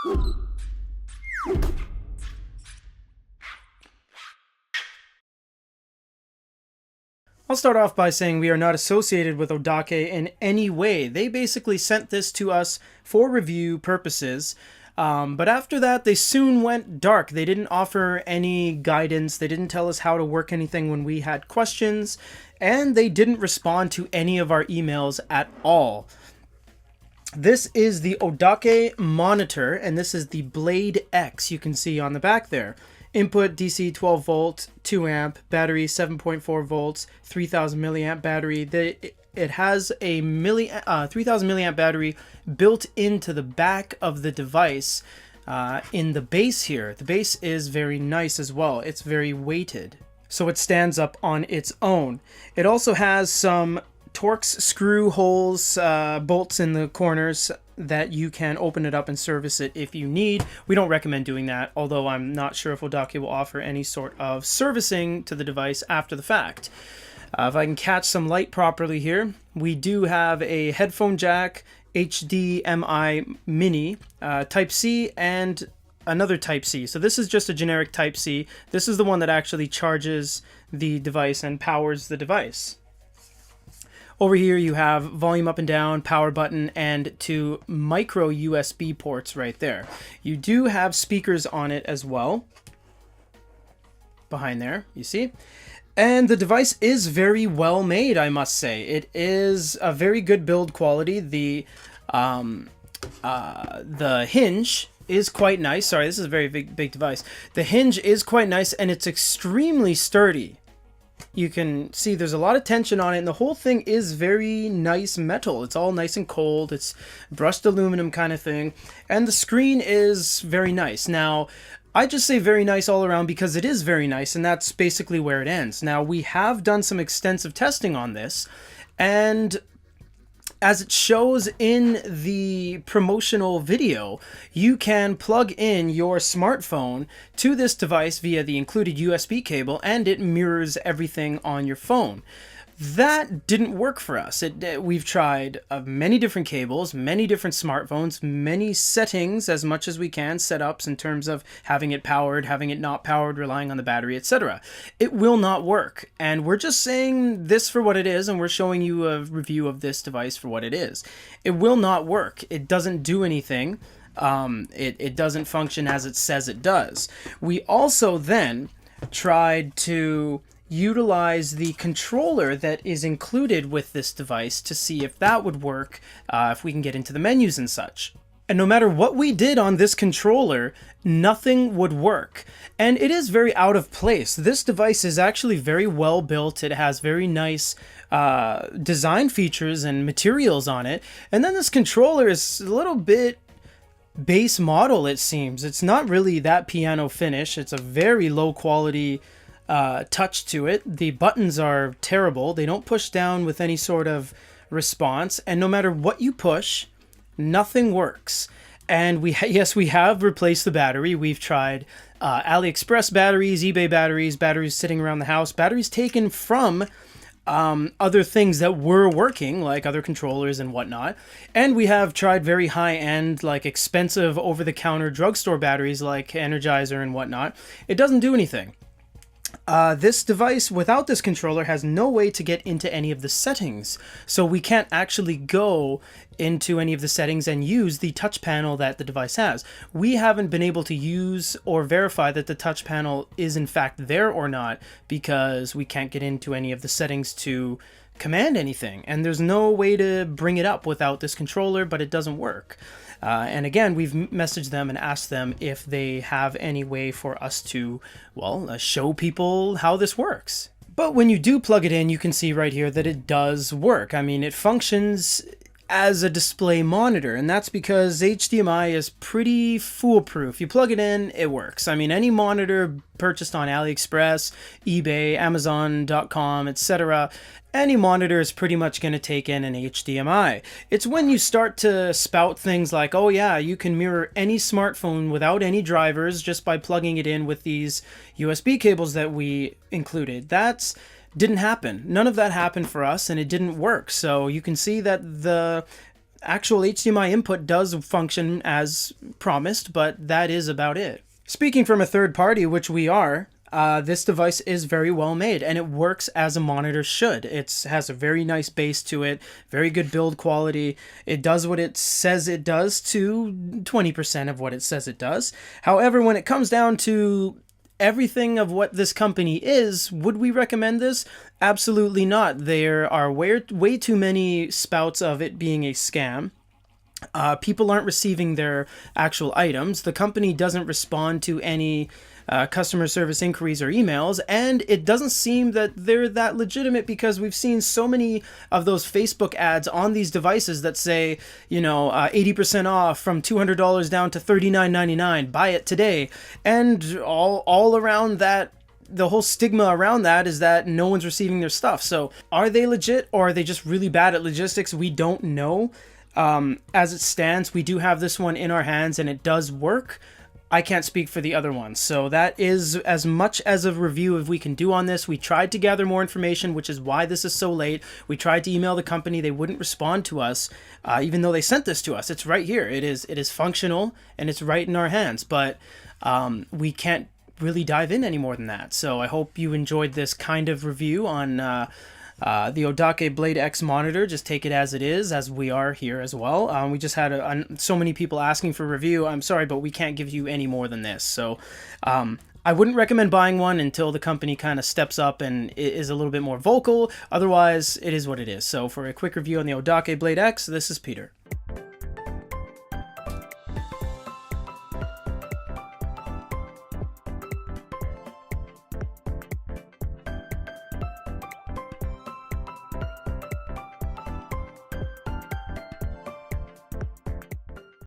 I'll start off by saying we are not associated with Odake in any way. They basically sent this to us for review purposes, but after that they soon went dark. They didn't offer any guidance, they didn't tell us how to work anything when we had questions, and they didn't respond to any of our emails at all. This is the Odake monitor, and this is the Blade X you can see on the back there. Input DC 12 volt, 2 amp, battery 7.4 volts, 3000 milliamp battery. It has a 3000 milliamp battery built into the back of the device in the base here. The base is very nice as well. It's very weighted, so it stands up on its own. It also has some Torx screw holes, bolts in the corners that you can open it up and service it if you need. We don't recommend doing that, although I'm not sure if Odake will offer any sort of servicing to the device after the fact. If I can catch some light properly here, we do have a headphone jack, HDMI mini, Type-C, and another Type-C. So this is just a generic Type-C. This is the one that actually charges the device and powers the device. Over here you have volume up and down, power button, and 2 micro USB ports right there. You do have speakers on it as well. Behind there, you see? And the device is very well made, I must say. It is a very good build quality. The hinge is quite nice. Sorry, this is a very big device. The hinge is quite nice, and it's extremely sturdy. You can see there's a lot of tension on it, and the whole thing is very nice metal. It's all nice and cold. It's brushed aluminum kind of thing, and the screen is very nice. Now, I just say very nice all around because it is very nice, and that's basically where it ends. Now, we have done some extensive testing on this, and as it shows in the promotional video, you can plug in your smartphone to this device via the included USB cable, and it mirrors everything on your phone. That didn't work for us. We've tried many different cables, many different smartphones, many settings as much as we can, setups in terms of having it powered, having it not powered, relying on the battery, etc. It will not work, and we're just saying this for what it is, and we're showing you a review of this device for what it is. It will not work. It doesn't do anything. It doesn't function as it says it does. We also then tried to utilize the controller that is included with this device to see if that would work, if we can get into the menus and such. And no matter what we did on this controller, nothing would work. And it is very out of place. This device is actually very well built. It has very nice design features and materials on it. And then this controller is a little bit base model, it seems. It's not really that piano finish. It's a very low quality touch to it. The buttons are terrible. They don't push down with any sort of response, and no matter what you push, nothing works. And we have replaced the battery. We've tried AliExpress batteries, eBay batteries, batteries sitting around the house, batteries taken from other things that were working, like other controllers and whatnot. And we have tried very high-end, like expensive over-the-counter drugstore batteries like Energizer and whatnot. It doesn't do anything. This device, without this controller, has no way to get into any of the settings. So we can't actually go into any of the settings and use the touch panel that the device has. We haven't been able to use or verify that the touch panel is in fact there or not, because we can't get into any of the settings to command anything. And there's no way to bring it up without this controller, but it doesn't work. And again, we've messaged them and asked them if they have any way for us to, well, show people how this works. But when you do plug it in, you can see right here that it does work. I mean, it functions as a display monitor, and that's because HDMI is pretty foolproof. You plug it in, it works. I mean, any monitor purchased on AliExpress, eBay, Amazon.com, etc., any monitor is pretty much going to take in an HDMI. It's when you start to spout things like, oh yeah, you can mirror any smartphone without any drivers just by plugging it in with these USB cables that we included. That's didn't happen. None of that happened for us, and it didn't work. So you can see that actual HDMI input does function as promised, but that is about it. Speaking from a third party, which we are, this device is very well made, and it works as a monitor should. It has a very nice base to it, very good build quality. It does what it says it does to 20% of what it says it does. However, when it comes down to everything of what this company is, would we recommend this? Absolutely not. There are way too many spouts of it being a scam. People aren't receiving their actual items. The company doesn't respond to any customer service inquiries or emails, and it doesn't seem that they're that legitimate, because we've seen so many of those Facebook ads on these devices that say, 80% off from $200 down to $39.99, buy it today. And all around that, the whole stigma around that is that no one's receiving their stuff. So are they legit, or are they just really bad at logistics? We don't know. As it stands, we do have this one in our hands and it does work. I can't speak for the other ones. So that is as much as a review as we can do on this. We tried to gather more information, which is why this is so late. We tried to email the company. They wouldn't respond to us, even though they sent this to us. It's right here. It is functional and it's right in our hands, but we can't really dive in any more than that. So I hope you enjoyed this kind of review on the Odake Blade X monitor. Just take it as it is, as we are here as well. We just had so many people asking for review. I'm sorry, but we can't give you any more than this. So I wouldn't recommend buying one until the company kind of steps up and is a little bit more vocal. Otherwise, it is what it is. So for a quick review on the Odake Blade X, this is Peter.